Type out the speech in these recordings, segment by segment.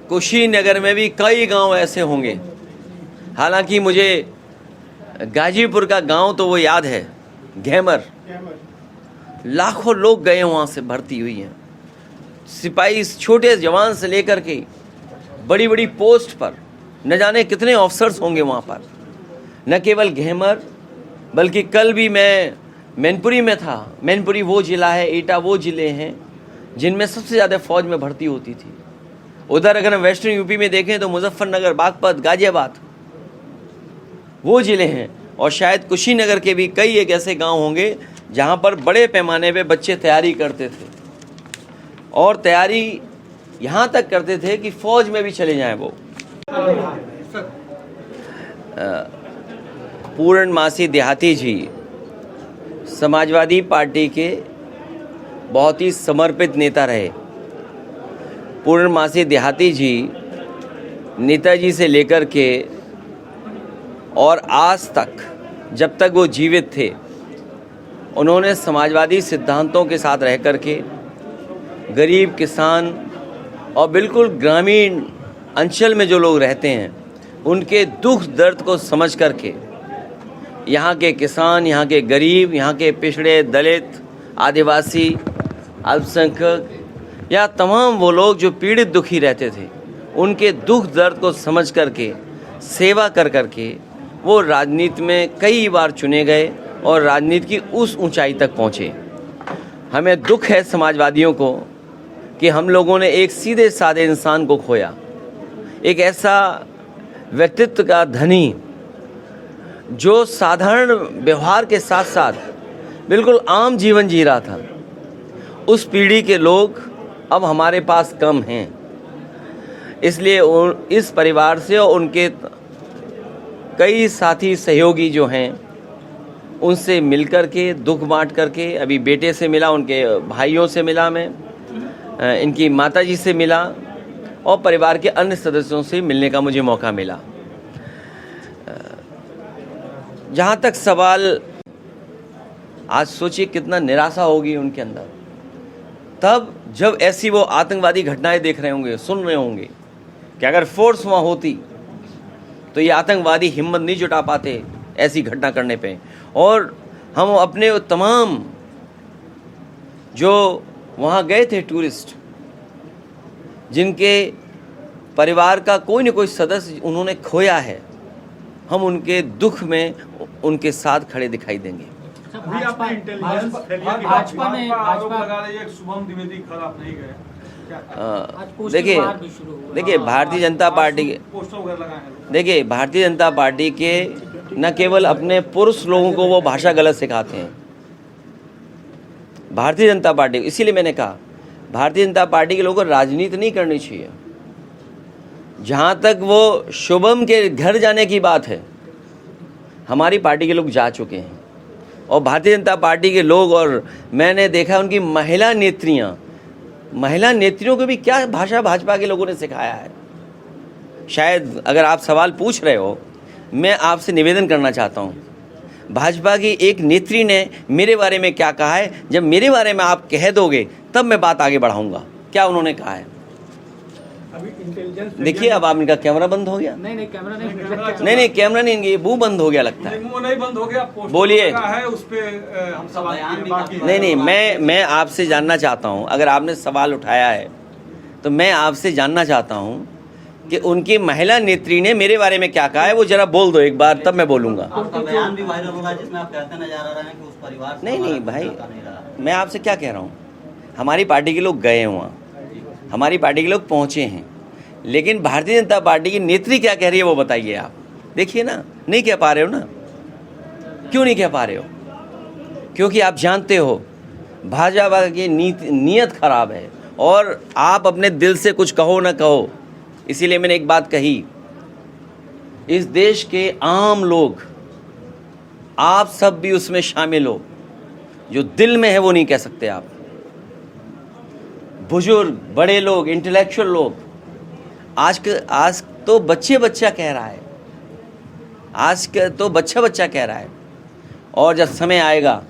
कुशीनगर में भी कई गांव ऐसे होंगे। हालांकि मुझे गाजीपुर का गांव तो वो याद है, घेमर। लाखों लोग गए वहाँ से, भर्ती हुई हैं सिपाही, छोटे जवान से लेकर के बड़ी बड़ी पोस्ट पर। न जाने कितने ऑफिसर्स होंगे वहाँ पर। न केवल घेमर, बल्कि कल भी मैं मैनपुरी में था। मैनपुरी वो ज़िला है, एटा वो ज़िले हैं जिनमें सबसे ज़्यादा फ़ौज में भर्ती होती थी। उधर अगर हम वेस्टर्न यूपी में देखें तो मुजफ्फरनगर, बागपत, गाजियाबाद वो ज़िले हैं। और शायद कुशीनगर के भी कई एक ऐसे गांव होंगे जहां पर बड़े पैमाने पे बच्चे तैयारी करते थे, और तैयारी यहां तक करते थे कि फ़ौज में भी चले जाएं वो। पूर्णमासी देहाती जी समाजवादी पार्टी के बहुत ही समर्पित नेता रहे। पूर्णमासी देहाती जी नेताजी से लेकर के और आज तक, जब तक वो जीवित थे, उन्होंने समाजवादी सिद्धांतों के साथ रह कर के गरीब, किसान और बिल्कुल ग्रामीण अंचल में जो लोग रहते हैं उनके दुख दर्द को समझ कर के, यहाँ के किसान, यहाँ के गरीब, यहाँ के पिछड़े, दलित, आदिवासी, अल्पसंख्यक या तमाम वो लोग जो पीड़ित दुखी रहते थे, उनके दुख दर्द को समझ कर के, सेवा कर कर के वो राजनीति में कई बार चुने गए और राजनीति की उस ऊंचाई तक पहुँचे। हमें दुख है समाजवादियों को कि हम लोगों ने एक सीधे साधे इंसान को खोया, एक ऐसा व्यक्तित्व का धनी जो साधारण व्यवहार के साथ साथ बिल्कुल आम जीवन जी रहा था। उस पीढ़ी के लोग अब हमारे पास कम हैं, इसलिए इस परिवार से और उनके कई साथी सहयोगी जो हैं उनसे मिलकर के, दुख बांट करके, अभी बेटे से मिला, उनके भाइयों से मिला, मैं इनकी माताजी से मिला और परिवार के अन्य सदस्यों से मिलने का मुझे मौका मिला। जहाँ तक सवाल, आज सोचिए कितना निराशा होगी उनके अंदर तब जब ऐसी वो आतंकवादी घटनाएं देख रहे होंगे, सुन रहे होंगे कि अगर फोर्स वहाँ होती तो ये आतंकवादी हिम्मत नहीं जुटा पाते ऐसी घटना करने पे। और हम अपने तमाम जो वहाँ गए थे टूरिस्ट, जिनके परिवार का कोई न कोई सदस्य उन्होंने खोया है, हम उनके दुख में उनके साथ खड़े दिखाई देंगे। देखिए भारतीय जनता पार्टी के न केवल अपने पुरुष लोगों को वो भाषा गलत सिखाते हैं। भारतीय जनता पार्टी, इसीलिए मैंने कहा भारतीय जनता पार्टी के लोगों को राजनीति नहीं करनी चाहिए। जहाँ तक वो शुभम के घर जाने की बात है, हमारी पार्टी के लोग जा चुके हैं और भारतीय जनता पार्टी के लोग, और मैंने देखा उनकी महिला नेत्रियों को भी क्या भाषा भाजपा के लोगों ने सिखाया है। शायद अगर आप सवाल पूछ रहे हो, मैं आपसे निवेदन करना चाहता हूँ, भाजपा की एक नेत्री ने मेरे बारे में क्या कहा है, जब मेरे बारे में आप कह दोगे तब मैं बात आगे बढ़ाऊंगा। क्या उन्होंने कहा है देखिए। अब आप इनका कैमरा बंद हो गया? नहीं कैमरा नहीं, कैमरा नहीं, ये मुंह बंद हो गया लगता है। मुंह नहीं बंद हो गया, बोलिए। उस पे हम सवाल नहीं, मैं आपसे जानना चाहता हूं, अगर आपने सवाल उठाया है तो मैं आपसे जानना चाहता हूं कि उनकी महिला नेत्री ने मेरे बारे में क्या कहा है, वो जरा बोल दो एक बार, तब मैं बोलूंगा। नहीं भाई, मैं आपसे क्या कह रहा हूँ, हमारी पार्टी के लोग गए वहाँ, हमारी पार्टी के लोग पहुँचे हैं, लेकिन भारतीय जनता पार्टी की नेत्री क्या कह रही है वो बताइए आप। देखिए ना, नहीं कह पा रहे हो ना। क्यों नहीं कह पा रहे हो? क्योंकि आप जानते हो भाजपा की नीयत खराब है और आप अपने दिल से कुछ कहो ना कहो। इसीलिए मैंने एक बात कही, इस देश के आम लोग, आप सब भी उसमें शामिल हो, जो दिल में है वो नहीं कह सकते आप। बुजुर्ग, बड़े लोग, इंटेलेक्चुअल लोग, आज तो बच्चा कह रहा है, बच्चा कह रहा है। और जब समय आएगा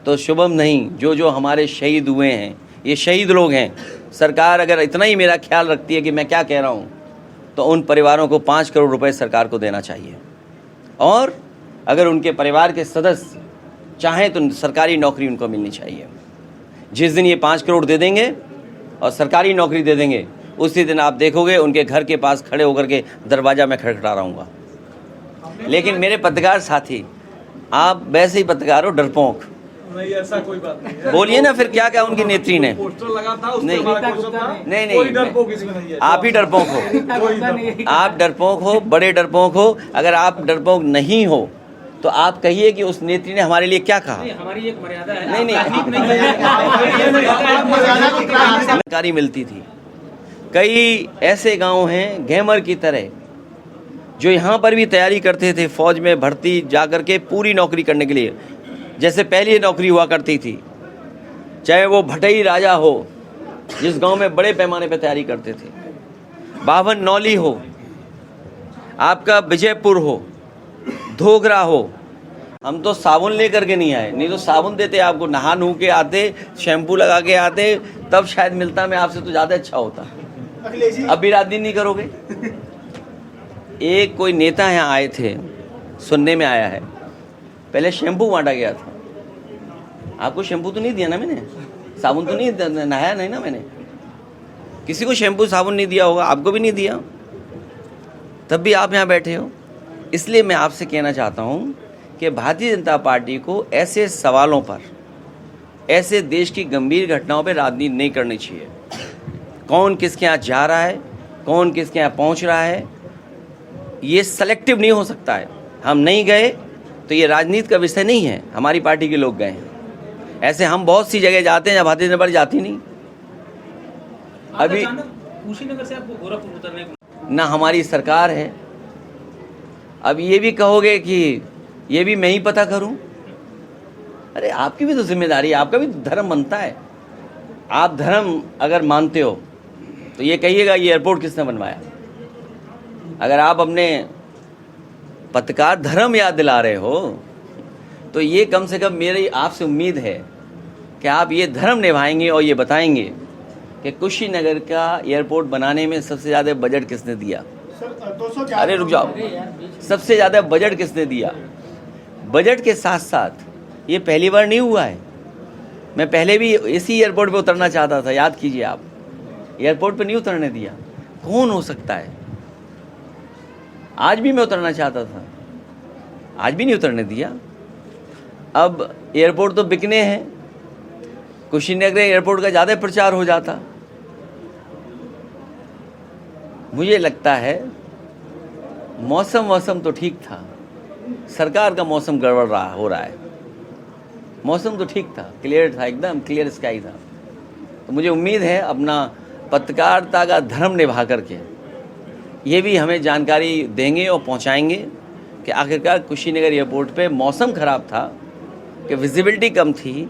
तो शुभम नहीं, जो हमारे शहीद हुए हैं, ये शहीद लोग हैं, सरकार अगर इतना ही मेरा ख्याल रखती है कि मैं क्या कह रहा हूँ, तो उन परिवारों को 5 करोड़ रुपए सरकार को देना चाहिए। और अगर उनके परिवार के सदस्य चाहें तो सरकारी नौकरी उनको मिलनी चाहिए। जिस दिन ये 5 करोड़ दे देंगे और सरकारी नौकरी दे देंगे, उसी दिन आप देखोगे उनके घर के पास खड़े होकर के दरवाज़ा में खड़खड़ा रहा हूँगा। लेकिन मेरे पत्रकार साथी, आप वैसे ही पत्रकार हो, डरपोक। नहीं, ऐसा कोई बात नहीं है। बोलिए ना फिर क्या क्या उनकी नेत्री ने। पोस्टर लगा था, उसके नहीं। बाद पोस्टर था। नहीं, कोई डरपोक इसमें नहीं है। आप ही डरपोक हो, आप डरपोक हो, बड़े डरपोक हो। अगर आप डरपोक नहीं हो तो आप कहिए कि उस नेत्री ने हमारे लिए क्या कहा। हमारी एक मर्यादा है। नहीं जानकारी मिलती थी। कई ऐसे गांव हैं गैमर की तरह जो यहाँ पर भी तैयारी करते थे फौज में भर्ती जाकर के पूरी नौकरी करने के लिए, जैसे पहली नौकरी हुआ करती थी। चाहे वो भटई राजा हो जिस गांव में बड़े पैमाने पर तैयारी करते थे, बावन नौली हो, आपका विजयपुर हो, धोगरा हो। हम तो साबुन लेकर के नहीं आए, नहीं तो साबुन देते आपको, नहा नू के आते, शैम्पू लगा के आते, तब शायद मिलता मैं आपसे तो ज़्यादा अच्छा होता। अब भी रात दिन नहीं करोगे। एक कोई नेता यहाँ आए थे, सुनने में आया है, पहले शैम्पू बांटा गया था। आपको शैम्पू तो नहीं दिया ना मैंने, साबुन तो नहीं, नहाया नहीं ना मैंने, किसी को शैम्पू साबुन नहीं दिया होगा, आपको भी नहीं दिया, तब भी आप यहाँ बैठे हो। इसलिए मैं आपसे कहना चाहता हूँ कि भारतीय जनता पार्टी को ऐसे सवालों पर, ऐसे देश की गंभीर घटनाओं पर राजनीति नहीं करनी चाहिए। कौन किसके यहाँ जा रहा है, कौन किसके यहाँ पहुँच रहा है, ये सेलेक्टिव नहीं हो सकता है। हम नहीं गए तो ये राजनीति का विषय नहीं है, हमारी पार्टी के लोग गए हैं। ऐसे हम बहुत सी जगह जाते हैं जहाँ भारतीय जनता पार्टी जाती नहीं। अभी कुशीनगर से आपको गोरखपुर उतरने ना हमारी सरकार है। अब ये भी कहोगे कि ये भी मैं ही पता करूं। अरे आपकी भी तो जिम्मेदारी है, आपका भी धर्म बनता है। आप धर्म अगर मानते हो तो ये कहिएगा ये एयरपोर्ट किसने बनवाया। अगर आप अपने पत्रकार धर्म याद दिला रहे हो तो ये कम से कम मेरी आपसे उम्मीद है कि आप ये धर्म निभाएंगे और ये बताएंगे कि कुशीनगर का एयरपोर्ट बनाने में सबसे ज़्यादा बजट किसने दिया। अरे रुक जाओ, सबसे ज़्यादा बजट किसने दिया। बजट के साथ साथ ये पहली बार नहीं हुआ है, मैं पहले भी इसी एयरपोर्ट पे उतरना चाहता था, याद कीजिए आप, एयरपोर्ट पे नहीं उतरने दिया। कौन हो सकता है। आज भी मैं उतरना चाहता था, आज भी नहीं उतरने दिया। अब एयरपोर्ट तो बिकने हैं, कुशीनगर एयरपोर्ट का ज़्यादा प्रचार हो जाता। मुझे लगता है मौसम तो ठीक था, सरकार का मौसम गड़बड़ हो रहा है। मौसम तो ठीक था, क्लियर था, एकदम क्लियर स्काई था। तो मुझे उम्मीद है अपना पत्रकारिता का धर्म निभा करके ये भी हमें जानकारी देंगे और पहुंचाएंगे कि आखिरकार कुशीनगर एयरपोर्ट पे मौसम ख़राब था, कि विजिबिलिटी कम थी,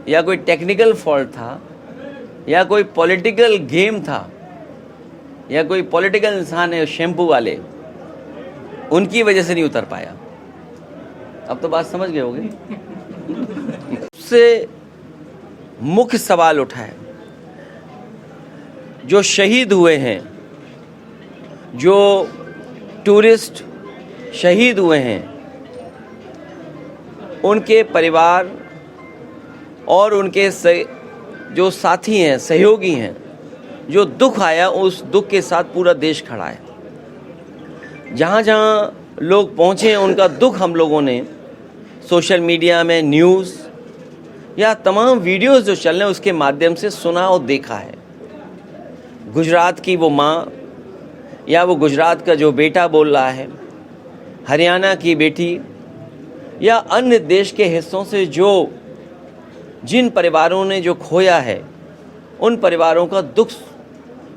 या कोई टेक्निकल फॉल्ट था, या कोई पॉलिटिकल गेम था, या कोई पॉलिटिकल इंसान है शैम्पू वाले, उनकी वजह से नहीं उतर पाया। अब तो बात समझ गए होंगे। उससे मुख्य सवाल उठा है, जो शहीद हुए हैं, जो टूरिस्ट शहीद हुए हैं, उनके परिवार और उनके जो साथी हैं, सहयोगी हैं, जो दुख आया उस दुख के साथ पूरा देश खड़ा है। जहाँ जहाँ लोग पहुँचे हैं उनका दुख हम लोगों ने सोशल मीडिया में, न्यूज़ या तमाम वीडियोस जो चल रहे हैं उसके माध्यम से सुना और देखा है। गुजरात की वो माँ या वो गुजरात का जो बेटा बोल रहा है, हरियाणा की बेटी या अन्य देश के हिस्सों से जिन परिवारों ने जो खोया है, उन परिवारों का दुख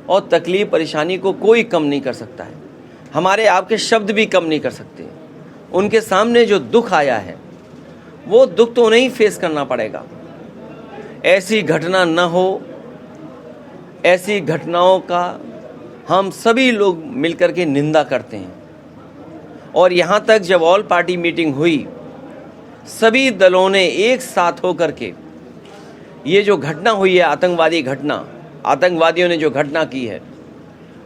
और तकलीफ परेशानी को कोई कम नहीं कर सकता है। हमारे आपके शब्द भी कम नहीं कर सकते। उनके सामने जो दुख आया है वो दुख तो उन्हें फेस करना पड़ेगा। ऐसी घटना न हो, ऐसी घटनाओं का हम सभी लोग मिलकर के निंदा करते हैं। और यहाँ तक जब ऑल पार्टी मीटिंग हुई, सभी दलों ने एक साथ होकर के ये जो घटना हुई है, आतंकवादी घटना, आतंकवादियों ने जो घटना की है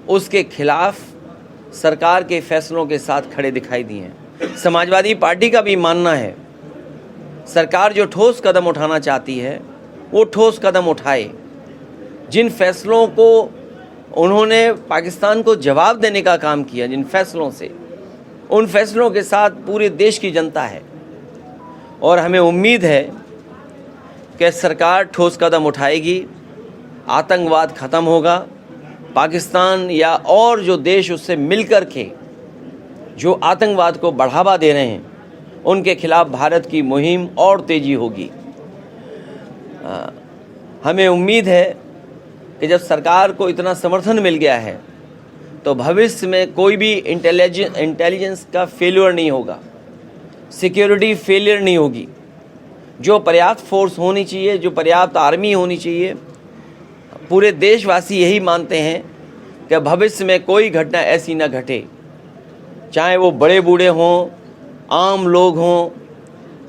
उसके खिलाफ सरकार के फैसलों के साथ खड़े दिखाई दिए हैं। समाजवादी पार्टी का भी मानना है सरकार जो ठोस कदम उठाना चाहती है वो ठोस कदम उठाए। जिन फैसलों को उन्होंने पाकिस्तान को जवाब देने का काम किया, जिन फैसलों से, उन फैसलों के साथ पूरे देश की जनता है और हमें उम्मीद है कि सरकार ठोस कदम उठाएगी, आतंकवाद ख़त्म होगा, पाकिस्तान या और जो देश उससे मिलकर के जो आतंकवाद को बढ़ावा दे रहे हैं उनके खिलाफ भारत की मुहिम और तेज़ी होगी। हमें उम्मीद है कि जब सरकार को इतना समर्थन मिल गया है तो भविष्य में कोई भी इंटेलिजेंस का फेल्योर नहीं होगा, सिक्योरिटी फेलियर नहीं होगी। जो पर्याप्त फोर्स होनी चाहिए, जो पर्याप्त आर्मी होनी चाहिए, पूरे देशवासी यही मानते हैं कि भविष्य में कोई घटना ऐसी न घटे, चाहे वो बड़े बूढ़े हों, आम लोग हों,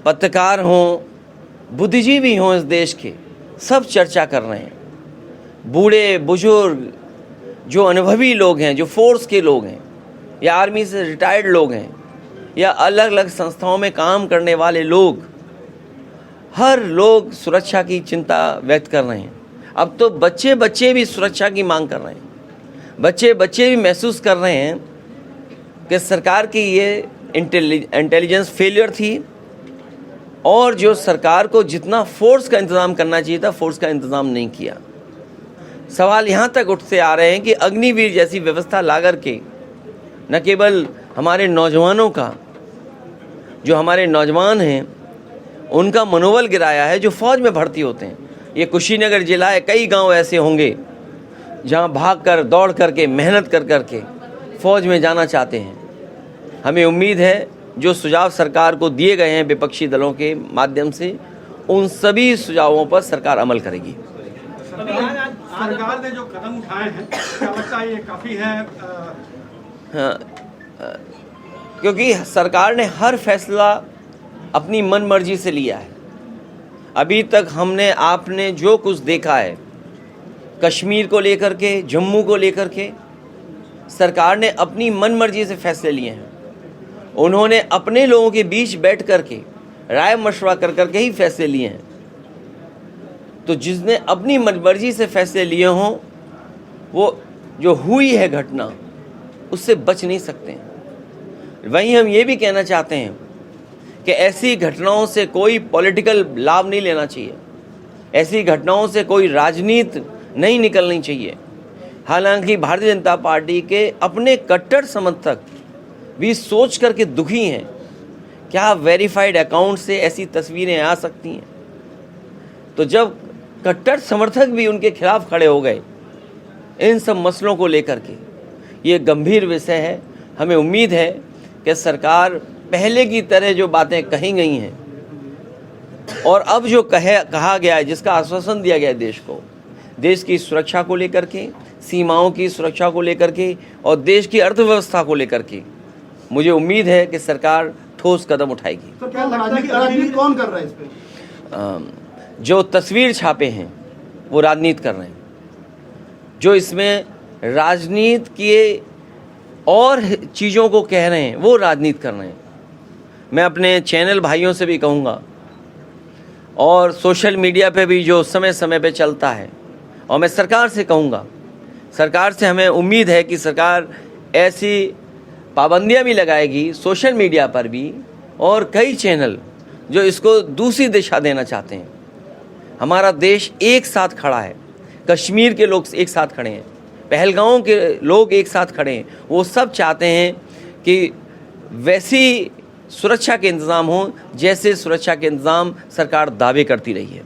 पत्रकार हों, बुद्धिजीवी हों, इस देश के सब चर्चा कर रहे हैं। बूढ़े बुजुर्ग, जो अनुभवी लोग हैं, जो फोर्स के लोग हैं या आर्मी से रिटायर्ड लोग हैं या अलग अलग संस्थाओं में काम करने वाले लोग, हर लोग सुरक्षा की चिंता व्यक्त कर रहे हैं। अब तो बच्चे भी सुरक्षा की मांग कर रहे हैं। बच्चे भी महसूस कर रहे हैं कि सरकार की ये इंटेलिजेंस फेलियर थी और जो सरकार को जितना फोर्स का इंतज़ाम करना चाहिए था, फोर्स का इंतज़ाम नहीं किया। सवाल यहाँ तक उठते आ रहे हैं कि अग्निवीर जैसी व्यवस्था ला कर के न केवल हमारे नौजवानों का, जो हमारे नौजवान हैं उनका मनोबल गिराया है, जो फ़ौज में भर्ती होते हैं। ये कुशीनगर जिला है, कई गांव ऐसे होंगे जहां भागकर, दौड़ करके, मेहनत कर करके फ़ौज में जाना चाहते हैं। हमें उम्मीद है जो सुझाव सरकार को दिए गए हैं विपक्षी दलों के माध्यम से, उन सभी सुझावों पर सरकार अमल करेगी। सरकार ने जो कदम उठाए हैं क्या लगता है ये काफ़ी है? क्योंकि सरकार ने हर फैसला अपनी मन मर्जी से लिया है। अभी तक आपने जो कुछ देखा है, कश्मीर को लेकर के, जम्मू को लेकर के, सरकार ने अपनी मन मर्जी से फैसले लिए हैं। उन्होंने अपने लोगों के बीच बैठ कर के राय मशवरा कर कर के ही फैसले लिए हैं। तो जिसने अपनी मन मर्जी से फैसले लिए हों, वो जो हुई है घटना, उससे बच नहीं सकते हैं। वहीं हम ये भी कहना चाहते हैं कि ऐसी घटनाओं से कोई पॉलिटिकल लाभ नहीं लेना चाहिए, ऐसी घटनाओं से कोई राजनीति नहीं निकलनी चाहिए। हालांकि भारतीय जनता पार्टी के अपने कट्टर समर्थक भी सोच करके दुखी हैं, क्या वेरीफाइड अकाउंट से ऐसी तस्वीरें आ सकती हैं? तो जब कट्टर समर्थक भी उनके खिलाफ खड़े हो गए इन सब मसलों को लेकर के, ये गंभीर विषय है। हमें उम्मीद है कि सरकार पहले की तरह जो बातें कही गई हैं और अब जो कहा गया है, जिसका आश्वासन दिया गया है देश को, देश की सुरक्षा को लेकर के, सीमाओं की सुरक्षा को लेकर के और देश की अर्थव्यवस्था को लेकर के, मुझे उम्मीद है कि सरकार ठोस कदम उठाएगी। तो क्या लगता है कि राजनीति कौन कर रहा है इस पे? जो तस्वीर छापे हैं वो राजनीति कर रहे हैं, जो इसमें राजनीति के और चीज़ों को कह रहे हैं वो राजनीति कर रहे हैं। मैं अपने चैनल भाइयों से भी कहूँगा और सोशल मीडिया पे भी जो समय समय पे चलता है, और मैं सरकार से कहूँगा, सरकार से हमें उम्मीद है कि सरकार ऐसी पाबंदियाँ भी लगाएगी सोशल मीडिया पर भी, और कई चैनल जो इसको दूसरी दिशा देना चाहते हैं। हमारा देश एक साथ खड़ा है, कश्मीर के लोग एक साथ खड़े हैं, पहलगांव के लोग एक साथ खड़े हैं। वो सब चाहते हैं कि वैसी सुरक्षा के इंतज़ाम हो जैसे सुरक्षा के इंतज़ाम सरकार दावे करती रही है।